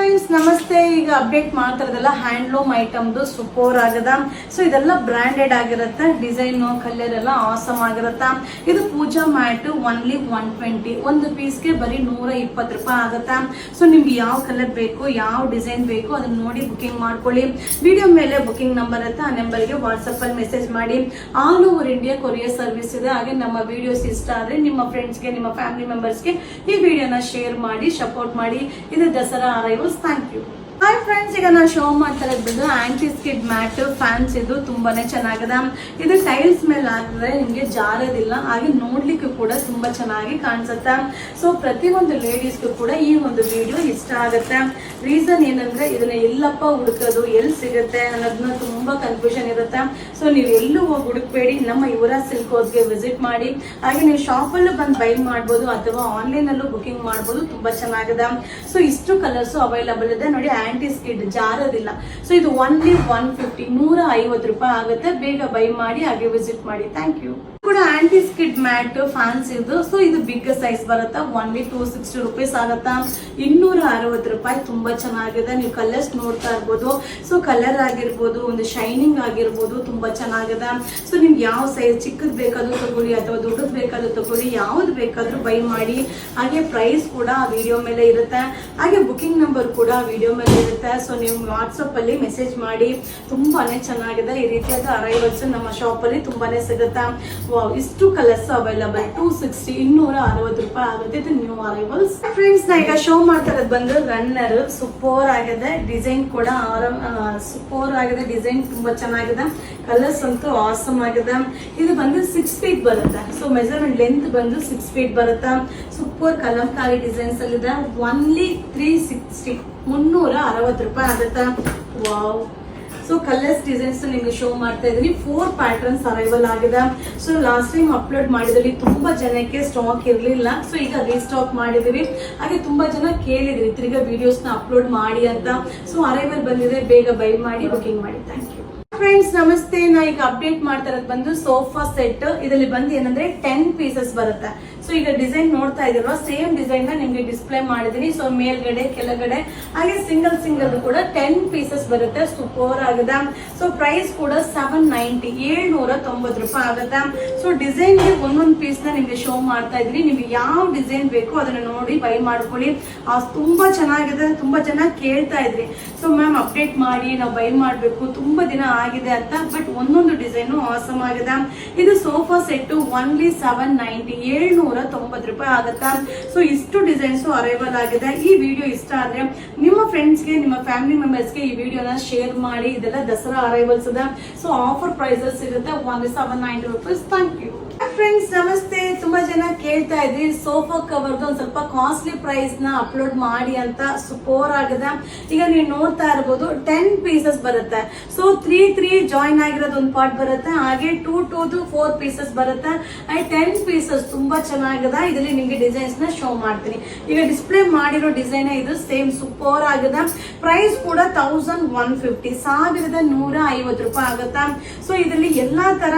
Friends ನಮಸ್ತೆ. ಈಗ update ಮಾಡ್ತಿರೋದಲ್ಲ handloom ಐಟಮ್ದು super ಆಗದ. ಸೊ ಇದೆಲ್ಲ ಬ್ರಾಂಡೆಡ್ ಆಗಿರುತ್ತೆ. ಡಿಸೈನ್ ಕಲರ್ ಎಲ್ಲ ಆಸಮ್ ಆಗಿರುತ್ತೆ. ಇದು ಪೂಜಾ ಮ್ಯಾಟ್ ಓನ್ಲಿ 120 ಒಂದು ಪೀಸ್ಗೆ ಬರೀ 120 ರೂಪಾಯಿ ಆಗುತ್ತೆ. ಸೊ ನಿಮ್ಗೆ ಯಾವ ಕಲರ್ ಬೇಕು, ಯಾವ ಡಿಸೈನ್ ಬೇಕು ಅದನ್ನ ನೋಡಿ ಬುಕಿಂಗ್ ಮಾಡ್ಕೊಳ್ಳಿ. ವಿಡಿಯೋ ಮೇಲೆ ಬುಕಿಂಗ್ ನಂಬರ್ ಇರುತ್ತೆ, ಆ ನಂಬರ್ಗೆ ವಾಟ್ಸಪ್ ಅಲ್ಲಿ ಮೆಸೇಜ್ ಮಾಡಿ. All over India courier service ಇದೆ. ಹಾಗೆ ನಮ್ಮ ವಿಡಿಯೋಸ್ ಇಷ್ಟ ಆದ್ರೆ ನಿಮ್ಮ ಫ್ರೆಂಡ್ಸ್ಗೆ, ನಿಮ್ಮ ಫ್ಯಾಮಿಲಿ ಮೆಂಬರ್ಸ್ಗೆ ಈ ವಿಡಿಯೋನ ಶೇರ್ ಮಾಡಿ, ಸಪೋರ್ಟ್ ಮಾಡಿ. ಇದು Dasara arrivals. Thank you. Hi friends, ಈಗ ನಾನು ಶೋ ಮಾಡ್ತಾ ಇರೋದು ಆಂಟಿ ಸ್ಕಿಡ್ ಮ್ಯಾಟ್ ಫ್ಯಾನ್ಸ್. ಇದು ತುಂಬಾನೇ ಚೆನ್ನಾಗಿದೆ. ಇದು ಟೈಲ್ಸ್ ಮೇಲೆ ಹಾಕಿದ್ರೆ ನಿಮ್ಗೆ ಜಾರೋದಿಲ್ಲ, ಹಾಗೆ ನೋಡ್ಲಿಕ್ಕೂ ಕೂಡ ತುಂಬಾ ಚೆನ್ನಾಗಿ ಕಾಣಿಸುತ್ತೆ. ಸೊ ಪ್ರತಿಯೊಂದು ಲೇಡೀಸ್ಗೂ ಕೂಡ ಈ ಒಂದು ವಿಡಿಯೋ ಇಷ್ಟ ಆಗುತ್ತೆ. ರೀಸನ್ ಏನಂದ್ರೆ ಇದನ್ನ ಎಲ್ಲಪ್ಪ ಹುಡುಕೋದು, ಎಲ್ಲಿ ಸಿಗುತ್ತೆ ಅನ್ನೋದನ್ನ ತುಂಬಾ ಕನ್ಫ್ಯೂಷನ್ ಇರುತ್ತೆ. ಸೊ ನೀವು ಎಲ್ಲೂ ಹೋಗಿ ಹುಡುಕ್ಬೇಡಿ, ನಮ್ಮ ಯುವರಾಜ್ ಸಿಲ್ಕ್ ಹೌಸ್ಗೆ ವಿಸಿಟ್ ಮಾಡಿ. ಹಾಗೆ ನೀವು ಶಾಪಲ್ಲೂ ಬಂದು ಬೈ ಮಾಡ್ಬೋದು ಅಥವಾ ಆನ್ಲೈನ್ ಅಲ್ಲೂ ಬುಕಿಂಗ್ ಮಾಡ್ಬೋದು. ತುಂಬಾ ಚೆನ್ನಾಗಿದೆ. ಸೊ ಇಷ್ಟು ಕಲರ್ಸ್ ಅವೈಲಬಲ್ ಇದೆ ನೋಡಿ. ಆಂಟಿ ಸ್ಕಿಡ್ ಜಾರೋದಿಲ್ಲ. ಸೊ ಇದು ಓನ್ಲಿ 150 150 ರೂಪಾಯಿ ಆಗುತ್ತೆ. ಬೇಗ ಬೈ ಮಾಡಿ, ಹಾಗೆ ವಿಸಿಟ್ ಮಾಡಿ. Thank you. ಕೂಡ ಆಂಟಿ ಸ್ಕಿಡ್ ಮ್ಯಾಟ್ ಫ್ಯಾನ್ಸ್ ಇದು. ಸೊ ಇದು ಬಿಗ್ ಸೈಜ್ ಬರುತ್ತೆ. ಓನ್ಲಿ 260 ರೂಪೀಸ್ ಆಗುತ್ತಾ. 260 ರೂಪಾಯಿ. ತುಂಬಾ ಚೆನ್ನಾಗಿದೆ. ನೀವು ಕಲರ್ಸ್ ನೋಡ್ತಾ ಇರ್ಬೋದು. ಸೊ ಕಲರ್ ಆಗಿರ್ಬೋದು, ಒಂದು ಶೈನಿಂಗ್ ಆಗಿರ್ಬೋದು, ತುಂಬಾ ಚೆನ್ನಾಗಿದೆ. ಸೊ ನಿಮ್ಗೆ ಯಾವ ಸೈಜ್ ಚಿಕ್ಕದ್ ಬೇಕಾದ್ರೂ ತಗೊಳ್ಳಿ ಅಥವಾ ದೊಡ್ಡದ್ ಬೇಕಾದ್ರೂ ತಗೊಳ್ಳಿ, ಯಾವ್ದು ಬೇಕಾದ್ರೂ ಬೈ ಮಾಡಿ. ಹಾಗೆ ಪ್ರೈಸ್ ಕೂಡ ವಿಡಿಯೋ ಮೇಲೆ ಇರುತ್ತೆ. ಹಾಗೆ ಬುಕಿಂಗ್ ನಂಬರ್ ಕೂಡ ವಿಡಿಯೋ ಮೇಲೆ ಇರುತ್ತೆ. ಸೊ ನೀವು ವಾಟ್ಸಪ್ ಅಲ್ಲಿ ಮೆಸೇಜ್ ಮಾಡಿ. ತುಂಬಾನೇ ಚೆನ್ನಾಗಿದೆ. ಈ ರೀತಿಯಾದ ಅರೈವಲ್ಸ್ ನಮ್ಮ ಶಾಪ್ ಅಲ್ಲಿ ತುಂಬಾನೇ ಸಿಗುತ್ತೆ. ಇಷ್ಟು ಕಲರ್ಸ್ ಅವೈಲಬಲ್. 260 260 ರೂಪಾಯಿ ಆಗುತ್ತೆ. ಇದು ನ್ಯೂ ಅರೈವಲ್ಸ್. ಫ್ರೆಂಡ್ಸ್ ನಾ ಈಗ ಶೋ ಮಾಡ್ತಾ ಇರೋದು ಬಂದು ರನ್ನರ್. ಸೂಪರ್ ಆಗಿದೆ. ಡಿಸೈನ್ ಕೂಡ ಸೂಪರ್ ಆಗಿದೆ. ಡಿಸೈನ್ ತುಂಬಾ ಚೆನ್ನಾಗಿದೆ. ಕಲರ್ಸ್ ಅಂತೂ ಆಸಮ್ ಆಗಿದೆ. ಇದು ಬಂದು 6 ಫೀಟ್ ಬರುತ್ತೆ. ಸೊ ಮೆಜರ್ಮೆಂಟ್ ಲೆಂತ್ ಬಂದು 6 ಫೀಟ್ ಬರುತ್ತೆ. ಸೂಪರ್ ಕಲಂಕಾರಿ ಡಿಸೈನ್ಸ್ ಅಲ್ಲಿ ಇದೆ. ಓನ್ಲಿ 360 360 ರೂಪಾಯಿ ಆಗುತ್ತೆ. ವಾವ್. ಸೊ ಕಲರ್ಸ್ ಡಿಸೈನ್ಸ್ ನಿಮ್ಗೆ ಶೋ ಮಾಡ್ತಾ ಇದ್ದೀನಿ. 4 ಪ್ಯಾಟರ್ನ್ಸ್ ಅರೈವಲ್ ಆಗಿದೆ. ಸೊ ಲಾಸ್ಟ್ ಟೈಮ್ ಅಪ್ಲೋಡ್ ಮಾಡಿದ್ರಲ್ಲಿ ತುಂಬಾ ಜನಕ್ಕೆ ಸ್ಟಾಕ್ ಇರಲಿಲ್ಲ. ಸೊ ಈಗ ರೀಸ್ಟಾಕ್ ಮಾಡಿದೀವಿ. ಹಾಗೆ ತುಂಬಾ ಜನ ಕೇಳಿದ್ರಿ ತಿರ್ಗಾ ವಿಡಿಯೋಸ್ ನ ಅಪ್ಲೋಡ್ ಮಾಡಿ ಅಂತ. ಸೊ ಅರೈವಲ್ ಬಂದಿದೆ. ಬೇಗ ಬೈ ಮಾಡಿ, ಬುಕಿಂಗ್ ಮಾಡಿ. Thank you. ಫ್ರೆಂಡ್ಸ್ ನಮಸ್ತೆ. ನಾ ಈಗ ಅಪ್ಡೇಟ್ ಮಾಡ್ತಾ ಇರೋದು ಬಂದು ಸೋಫಾ ಸೆಟ್. ಇದರಲ್ಲಿ ಬಂದು ಏನಂದ್ರೆ 10 ಪೀಸಸ್ ಬರುತ್ತೆ. ಸೊ ಈಗ ಡಿಸೈನ್ ನೋಡ್ತಾ ಇದಿಲ್ವಾ, ಸೇಮ್ ಡಿಸೈನ್ ನ ನಿಮ್ಗೆ ಡಿಸ್ಪ್ಲೇ ಮಾಡಿದೀನಿ. ಸೊ ಮೇಲ್ಗಡೆ, ಕೆಳಗಡೆ, ಹಾಗೆ ಸಿಂಗಲ್ ಕೂಡ 10 ಪೀಸಸ್ ಬರುತ್ತೆ. ಸೂಪರ್ ಆಗಿದೆ. ಸೊ ಪ್ರೈಸ್ ಕೂಡ 790 790 ರೂಪಾಯಿ ಆಗುತ್ತೆ. ಸೊ ಡಿಸೈನ್ ಗೆ ಒಂದೊಂದು ಪೀಸ್ ನ ನಿಮ್ಗೆ ಶೋ ಮಾಡ್ತಾ ಇದೀನಿ. ನಿಮ್ಗೆ ಯಾವ ಡಿಸೈನ್ ಬೇಕು ಅದನ್ನ ನೋಡಿ ಬೈ ಮಾಡ್ಕೊಳ್ಳಿ. ತುಂಬಾ ಚೆನ್ನಾಗಿದೆ. ತುಂಬಾ ಜನ ಕೇಳ್ತಾ ಇದ್ರಿ, ಸೊ ಮ್ಯಾಮ್ ಅಪ್ಡೇಟ್ ಮಾಡಿ, ನಾವು ಬೈ ಮಾಡ್ಬೇಕು, ತುಂಬಾ ದಿನ ಆಗಿದೆ ಅಂತ. ಬಟ್ ಒಂದೊಂದು ಡಿಸೈನ್ ಆಸಮ್ ಆಗಿದೆ. ಇದು ಸೋಫಾ ಸೆಟ್ ಓನ್ಲಿ 790 790 ರೂಪಾಯಿ ಆಗುತ್ತಾ. ಸೊ ಇಷ್ಟು ಡಿಸೈನ್ಸ್ ಅರೈವಲ್ ಆಗಿದೆ. ಈ ವಿಡಿಯೋ ಇಷ್ಟ ಆದ್ರೆ ನಿಮ್ಮ ಫ್ರೆಂಡ್ಸ್ಗೆ, ನಿಮ್ಮ ಫ್ಯಾಮಿಲಿ ಮೆಂಬರ್ಸ್ಗೆ ಈ ವಿಡಿಯೋನ ಶೇರ್ ಮಾಡಿ. ಇದೆಲ್ಲ ದಸರಾ ಅರೈವಲ್ಸ್ ಇದೆ. ಸೊ ಆಫರ್ ಪ್ರೈಸಸ್ ಸಿಗುತ್ತೆ. Only 790 rupees. Thank you. Friends ನಮಸ್ತೆ. ತುಂಬಾ ಜನ ಕೇಳ್ತಾ ಇದ್ರಿ ಸೋಫಾ ಕವರ್ದು ಒಂದ್ ಸ್ವಲ್ಪ ಕಾಸ್ಟ್ಲಿ ಪ್ರೈಸ್ ನ ಅಪ್ಲೋಡ್ ಮಾಡಿ ಅಂತ. ಸೂಪರ್ ಆಗಿದೆ. ಈಗ ನೀವು ನೋಡ್ತಾ ಇರಬಹುದು 10 ಪೀಸಸ್ ಬರುತ್ತೆ. ಸೊ 3 ಜಾಯಿನ್ ಆಗಿರೋದು ಒಂದು ಪಾರ್ಟ್ ಬರುತ್ತೆ. ಹಾಗೆ 2 4 ಪೀಸಸ್ ಬರುತ್ತೆ. 10 ಪೀಸಸ್ ತುಂಬಾ ಚೆನ್ನಾಗಿದೆ. ಇದರಲ್ಲಿ ನಿಮ್ಗೆ ಡಿಸೈನ್ಸ್ ನ ಶೋ ಮಾಡ್ತೀನಿ. ಈಗ ಡಿಸ್ಪ್ಲೇ ಮಾಡಿರೋ ಡಿಸೈನ್ ಇದು ಸೇಮ್ ಸೂಪರ್ ಆಗಿದೆ. ಪ್ರೈಸ್ ಕೂಡ 1150 1150 ರೂಪಾಯಿ ಆಗುತ್ತೆ. ಸೊ ಇದರಲ್ಲಿ ಎಲ್ಲಾ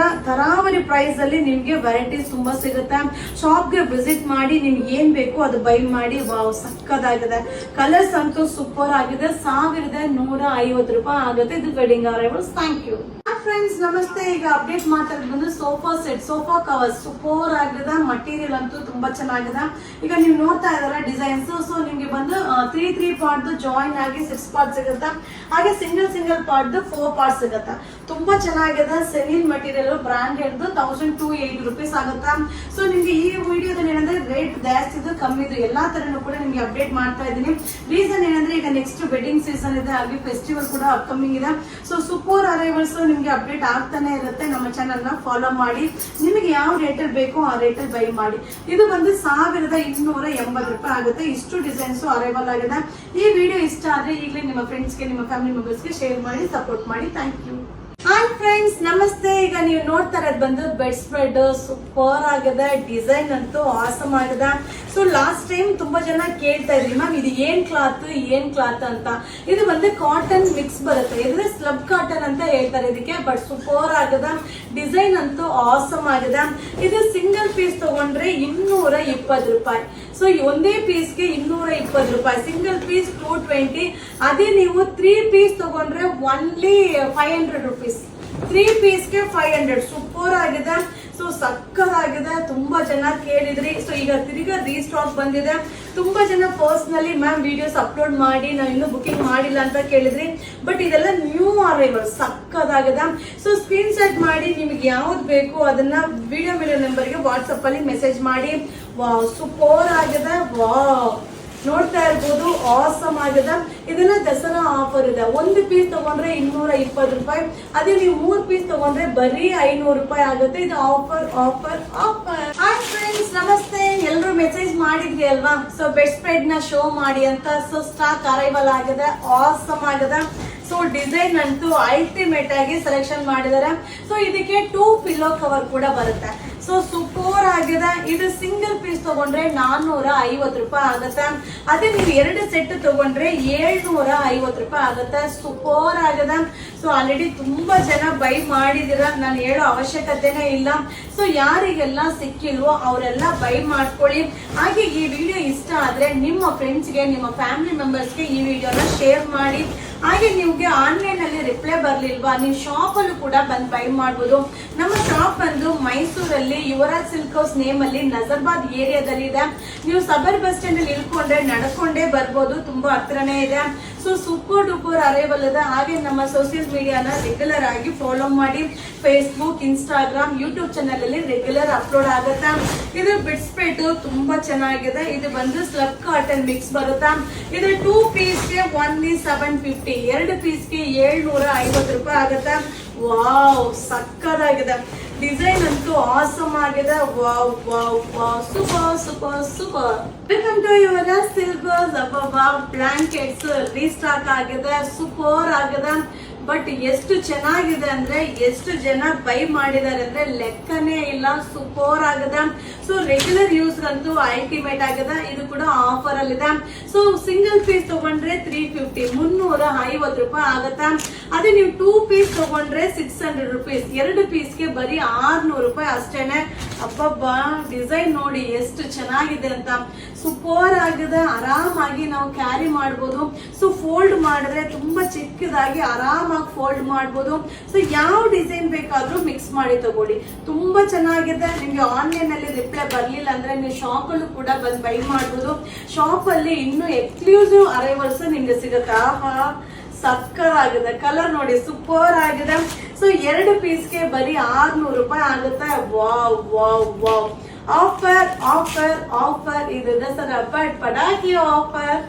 ತರಾವರಿ ಪ್ರೈಸ್ ಅಲ್ಲಿ ನಿಮ್ಗೆ ವೆರೈಟೀಸ್ ತುಂಬಾ ಸಿಗುತ್ತೆ. ಶಾಪ್ಗೆ ವಿಸಿಟ್ ಮಾಡಿ, ನಿಮ್ಗೆ ಏನ್ ಬೇಕು ಅದು ಬೈ ಮಾಡಿ. ವಾವ್, ಸಕ್ಕದಾಗಿದೆ. ಕಲರ್ಸ್ ಅಂತೂ ಸೂಪರ್ ಆಗಿದೆ. 1150 ರೂಪಾಯಿ ಆಗುತ್ತೆ. ಇದು wedding arrivals. Thank you. Friends ನಮಸ್ತೆ. ಈಗ ಅಪ್ಡೇಟ್ ಮಾತಾಡೋದು ಬಂದು sofa set, sofa cover super ಆಗಿದೆ. ಮಟೀರಿಯಲ್ ಅಂತೂ ತುಂಬಾ ಚೆನ್ನಾಗಿದೆ. ಈಗ ನೀವು ನೋಡ್ತಾ ಇದಾರ ಡಿಸೈನ್ಸ್. ಸೊ ನಿಮ್ಗೆ ಬಂದು 3 ಪಾರ್ಟ್ ಜಾಯಿನ್ ಆಗಿ 6 ಪಾರ್ಟ್ ಸಿಗುತ್ತೆ. ಹಾಗೆ ಸಿಂಗಲ್ ಪಾರ್ಟ್ 4 ಪಾರ್ಟ್ ಸಿಗುತ್ತೆ. ತುಂಬಾ ಚೆನ್ನಾಗಿದೆ. ಸೆನಿಲ್ ಮಟೀರಿಯಲ್ ಬ್ರಾಂಡೆಡ್ 1280 ರೂಪೀಸ್ ಆಗುತ್ತಾ. ಸೊ ನಿಮ್ಗೆ ಈ ವಿಡಿಯೋದಲ್ಲಿ ಏನಂದ್ರೆ ರೇಟ್ ಜಾಸ್ತಿ ಇದು, ಕಮ್ಮಿ ಇದು, ಎಲ್ಲಾ ತರನು ಕೂಡ ನಿಮ್ಗೆ ಅಪ್ಡೇಟ್ ಮಾಡ್ತಾ ಇದ್ದೀನಿ. ರೀಸನ್ ಏನಂದ್ರೆ ಈಗ ನೆಕ್ಸ್ಟ್ ವೆಡ್ಡಿಂಗ್ ಸೀಸನ್ ಇದೆ, ಹಾಗೆ ಫೆಸ್ಟಿವಲ್ ಕೂಡ ಅಪ್ಕಮಿಂಗ್ ಇದೆ. ಸೊ ಸೂಪರ್ ಅರೈವಲ್ಸ್ ನಿಮ್ಗೆ ಅಪ್ಡೇಟ್ ಆಗ್ತಾನೆ ಇರುತ್ತೆ. ನಮ್ಮ ಚಾನಲ್ ನ ಫಾಲೋ ಮಾಡಿ. ನಿಮಗೆ ಯಾವ ರೇಟಲ್ಲಿ ಬೇಕೋ ಆ ರೇಟಲ್ಲಿ ಬೈ ಮಾಡಿ. ಇದು ಬಂದು 1280 ರೂಪಾಯಿ ಆಗುತ್ತೆ. ಇಷ್ಟು ಡಿಸೈನ್ಸ್ ಅರೈವಲ್ ಆಗಿದೆ. ಈ ವಿಡಿಯೋ ಇಷ್ಟ ಆದ್ರೆ ಈಗಲೇ ನಿಮ್ಮ ಫ್ರೆಂಡ್ಸ್ಗೆ, ನಿಮ್ಮ ಫ್ಯಾಮಿಲಿ ಮೆಂಬರ್ಸ್ಗೆ ಶೇರ್ ಮಾಡಿ, ಸಪೋರ್ಟ್ ಮಾಡಿ. Thank you. ಹಾಯ್ ಫ್ರೆಂಡ್ಸ್, ನಮಸ್ತೆ. ಈಗ ನೀವು ನೋಡ್ತಾ ಇರೋದು ಬಂದು ಬೆಡ್ ಸ್ಪ್ರೆಡ್ ಸೂಪರ್ ಆಗದ, ಡಿಸೈನ್ ಅಂತೂ ಆಸಮ್ ಆಗದ. ಸೊ ಲಾಸ್ಟ್ ಟೈಮ್ ತುಂಬಾ ಜನ ಕೇಳ್ತಾ ಇದ್ರಿ ಮ್ಯಾಮ್ ಇದು ಏನ್ ಕ್ಲಾತ್ ಅಂತ. ಇದು ಬಂದು ಕಾಟನ್ ಮಿಕ್ಸ್ ಬರುತ್ತೆ, ಇದ್ರೆ ಸ್ಲಬ್ ಕಾಟನ್ ಅಂತ ಹೇಳ್ತಾರೆ ಇದಕ್ಕೆ. ಬಟ್ ಸೂಪರ್ ಆಗದ, ಡಿಸೈನ್ ಅಂತೂ ಆಸಮ್ ಆಗದ. ಇದು ಸಿಂಗಲ್ ಪೀಸ್ ತಗೊಂಡ್ರೆ 220 ರೂಪಾಯಿ. ಸೊ ಒಂದೇ ಪೀಸ್ಗೆ 220 ರೂಪಾಯಿ, ಸಿಂಗಲ್ ಪೀಸ್ 220. ಅದೇ ನೀವು 3 ಪೀಸ್ ತಗೊಂಡ್ರೆ ಒನ್ಲಿ 500 ರುಪೀಸ್. 3 ಪೀಸ್ಗೆ 500. ಸೂಪರ್ ಆಗಿದೆ, ಸೊ ಸಕ್ಕದಾಗಿದೆ. ತುಂಬಾ ಜನ ಕೇಳಿದ್ರಿ, ಸೊ ಈಗ ತಿರ್ಗಾ ರೀಸ್ಟಾಕ್ ಬಂದಿದೆ. ತುಂಬಾ ಜನ ಪರ್ಸನಲಿ ಮ್ಯಾಮ್ ವಿಡಿಯೋಸ್ ಅಪ್ಲೋಡ್ ಮಾಡಿ, ನಾವು ಇನ್ನೂ ಬುಕಿಂಗ್ ಮಾಡಿಲ್ಲ ಅಂತ ಕೇಳಿದ್ರಿ. ಬಟ್ ಇದೆಲ್ಲ ನ್ಯೂ ಅರೈವಲ್, ಸಕ್ಕದಾಗಿದೆ. ಸೊ ಸ್ಕ್ರೀನ್ ಶಾಟ್ ಮಾಡಿ ನಿಮ್ಗೆ ಯಾವ್ದು ಬೇಕು ಅದನ್ನ ವಿಡಿಯೋ ಮೇಲೆ ನಂಬರ್ಗೆ ವಾಟ್ಸಪ್ ಅಲ್ಲಿ ಮೆಸೇಜ್ ಮಾಡಿ. ವಾವ್, ಸೂಪರ್ ಆಗಿದೆ. ವಾವ್, ನೋಡ್ತಾ ಇರ್ಬೋದು, ಆಸಮ್ ಆಗಿದೆ. ಇದೆಲ್ಲ ದಸರಾ ಆಫರ್ ಇದೆ. 1 ಪೀಸ್ ತಗೊಂಡ್ರೆ 220 ರೂಪಾಯಿ. ಅದೇ ನೀವು 3 ಪೀಸ್ ತಗೊಂಡ್ರೆ ಬರೀ 500 ರೂಪಾಯಿ ಆಗುತ್ತೆ. ಇದು offer offer offer. Hi friends, ನಮಸ್ತೆ. ಎಲ್ಲರೂ ಮೆಸೇಜ್ ಮಾಡಿದ್ರಿ ಅಲ್ವಾ, ಸೊ ಬೆಡ್ ಸ್ಪ್ರೆಡ್ ನ ಶೋ ಮಾಡಿ ಅಂತ. ಸೊ ಸ್ಟಾಕ್ ಅರೈವಲ್ ಆಗಿದೆ, ಆಸಮ್ ಆಗಿದೆ. ಸೊ ಡಿಸೈನ್ ಅಂತೂ ಅಲ್ಟಿಮೇಟ್ ಆಗಿ ಸೆಲೆಕ್ಷನ್ ಮಾಡಿದ್ದಾರೆ. ಸೊ ಇದಕ್ಕೆ 2 ಪಿಲ್ಲೋ ಕವರ್ ಕೂಡ ಬರುತ್ತೆ. ಸೊ ಸೂಪರ್ ಆಗಿದೆ. ಇದು ಸಿಂಗಲ್ ಪೀಸ್ ತಗೊಂಡ್ರೆ 450 ರೂಪಾಯಿ ಆಗುತ್ತೆ. ಅದೇ ನೀವು 2 ಸೆಟ್ ತಗೊಂಡ್ರೆ 750 ರೂಪಾಯಿ ಆಗುತ್ತೆ. ಸೂಪರ್ ಆಗಿದೆ. ಸೊ ಆಲ್ರೆಡಿ ತುಂಬಾ ಜನ ಬೈ ಮಾಡಿದಿರ, ನಾನು ಹೇಳೋ ಅವಶ್ಯಕತೆನೇ ಇಲ್ಲ. ಸೊ ಯಾರಿಗೆಲ್ಲ ಸಿಕ್ಕಿಲ್ವೋ ಅವರೆಲ್ಲ ಬೈ ಮಾಡ್ಕೊಳ್ಳಿ. ಹಾಗೆ ಈ ವಿಡಿಯೋ ಇಷ್ಟ ಆದ್ರೆ ನಿಮ್ಮ ಫ್ರೆಂಡ್ಸ್ಗೆ, ನಿಮ್ಮ ಫ್ಯಾಮಿಲಿ ಮೆಂಬರ್ಸ್ಗೆ ಈ ವಿಡಿಯೋನ ಶೇರ್ ಮಾಡಿ. ಹಾಗೆ ನಿಮ್ಗೆ ಆನ್ಲೈನ್ ಅಲ್ಲಿ ರಿಪ್ಲೈ ಬರ್ಲಿಲ್ವಾ, ನೀವು ಶಾಪ್ ಅಲ್ಲೂ ಕೂಡ ಬಂದು ಬೈ ಮಾಡಬಹುದು. ನಮ್ಮ ಶಾಪ್ ಬಂದು ಮೈಸೂರಲ್ಲಿ ಯುವರಾಜ್ ಸಿಲ್ಕ್ ಹೌಸ್ ನೇಮ್ ಅಲ್ಲಿ ನಜರ್ಬಾದ್ ಏರಿಯಾದಲ್ಲಿ ಇದೆ. ನೀವು ಸಬರ್ ಬಸ್ ಸ್ಟ್ಯಾಂಡ್ ಅಲ್ಲಿ ಇಳ್ಕೊಂಡ್ರೆ ನಡ್ಕೊಂಡೇ ಬರ್ಬೋದು, ತುಂಬಾ ಹತ್ರನೇ ಇದೆ. ಸೊ ಸೂಪರ್ ಡೂಪರ್ ಅರೈವಲ್ ಇದೆ. ಹಾಗೆ ನಮ್ಮ ಸೋಷಿಯಲ್ ಮೀಡಿಯಾನ ರೆಗ್ಯುಲರ್ ಆಗಿ ಫಾಲೋ ಮಾಡಿ. ಫೇಸ್ಬುಕ್, ಇನ್ಸ್ಟಾಗ್ರಾಮ್, ಯೂಟ್ಯೂಬ್ ಚಾನಲ್ ಅಲ್ಲಿ ರೆಗ್ಯುಲರ್ ಅಪ್ಲೋಡ್ ಆಗುತ್ತೆ. ಇದು ಬೆಡ್ ಸ್ಪ್ರೆಡ್ ತುಂಬಾ ಚೆನ್ನಾಗಿದೆ. ಇದು ಬಂದು ಸ್ಲಬ್ ಕಾಟನ್ ಮಿಕ್ಸ್ ಬರುತ್ತಾ. ಇದು 2 ಪೀಸ್ಗೆ ಒನ್ಲಿ 750, 2 ಪೀಸ್ಗೆ 750 ರೂಪಾಯಿ ಆಗುತ್ತೆ. ವಾವ್, ಸಕ್ಕದಾಗಿದೆ. ಡಿಸೈನ್ ಅಂತೂ ಆಸಮ್ ಆಗಿದೆ. Wow wow wow, super super super. Welcome to Yuvraj silk house. ಅಬ್ಬಬ್ಬಾ, ಬ್ಲಾಂಕೆಟ್ಸ್ ರೀಸ್ಟಾಕ್ ಆಗಿದೆ, ಸೂಪರ್ ಆಗಿದೆ. ಬಟ್ ಎಷ್ಟು ಚೆನ್ನಾಗಿದೆ ಅಂದ್ರೆ, ಎಷ್ಟು ಜನ ಬೈ ಮಾಡಿದ್ದಾರೆ ಅಂದ್ರೆ ಲೆಕ್ಕನೇ ಇಲ್ಲ. ಸೂಪರ್ ಆಗಿದೆ. ಸೊ ರೆಗ್ಯುಲರ್ ಯೂಸ್ ಅಂತೂ ಅಲ್ಟಿಮೇಟ್ ಆಗಿದೆ. ಇದು ಕೂಡ ಆಫರ್ ಅಲ್ಲಿ ಇದೆ. ಸೊ ಸಿಂಗಲ್ ಪೀಸ್ ತಗೊಂಡ್ರೆ 350, 350 ರೂಪಾಯಿ ಆಗುತ್ತೆ. ಅದೇ ನೀವು 2 ಪೀಸ್ ತಗೊಂಡ್ರೆ 600 ರುಪೀಸ್. 2 ಪೀಸ್ಗೆ ಬರೀ 600 ರೂಪಾಯಿ ಅಷ್ಟೇನೆ. ಅಬ್ಬಬ್ಬಾ, ಡಿಸೈನ್ ನೋಡಿ ಎಷ್ಟು ಚೆನ್ನಾಗಿದೆ ಅಂತ. ಸೂಪರ್ ಆಗಿದೆ. ಆರಾಮಾಗಿ ನಾವು ಕ್ಯಾರಿ ಮಾಡ್ಬೋದು. ಸೊ ಫೋಲ್ಡ್ ಮಾಡಿದ್ರೆ ತುಂಬಾ ಚಿಕ್ಕದಾಗಿ ಆರಾಮಾಗಿ ಫೋಲ್ಡ್ ಮಾಡ್ಬೋದು. ಸೊ ಯಾವ ಡಿಸೈನ್ ಬೇಕಾದ್ರೂ ಮಿಕ್ಸ್ ಮಾಡಿ ತಗೊಳ್ಳಿ, ತುಂಬಾ ಚೆನ್ನಾಗಿದೆ. ನಿಮ್ಗೆ ಆನ್ಲೈನ್ ಅಲ್ಲಿ ರಿಪ್ಲೈ ಬರ್ಲಿಲ್ಲ ಅಂದ್ರೆ ನೀವು ಶಾಪ್ ಅಲ್ಲೂ ಕೂಡ ಬಂದು ಬೈ ಮಾಡ್ಬೋದು. ಶಾಪ್ ಅಲ್ಲಿ ಇನ್ನೂ ಎಕ್ಸ್ಕ್ಲೂಸಿವ್ ಅರೈವಲ್ಸ್ ನಿಮ್ಗೆ ಸಿಗುತ್ತೆ. ಆಹಾ, ಸಕ್ಕದಾಗಿದೆ. ಕಲರ್ ನೋಡಿ, ಸೂಪರ್ ಆಗಿದೆ. ಸೊ 2 ಪೀಸ್ಗೆ ಬರೀ 600 ರೂಪಾಯಿ ಆಗುತ್ತೆ. Wow wow wow. Offer offer offer. ಇದು ದಸರಾ ಪಟಾಕಿ ಆಫರ್.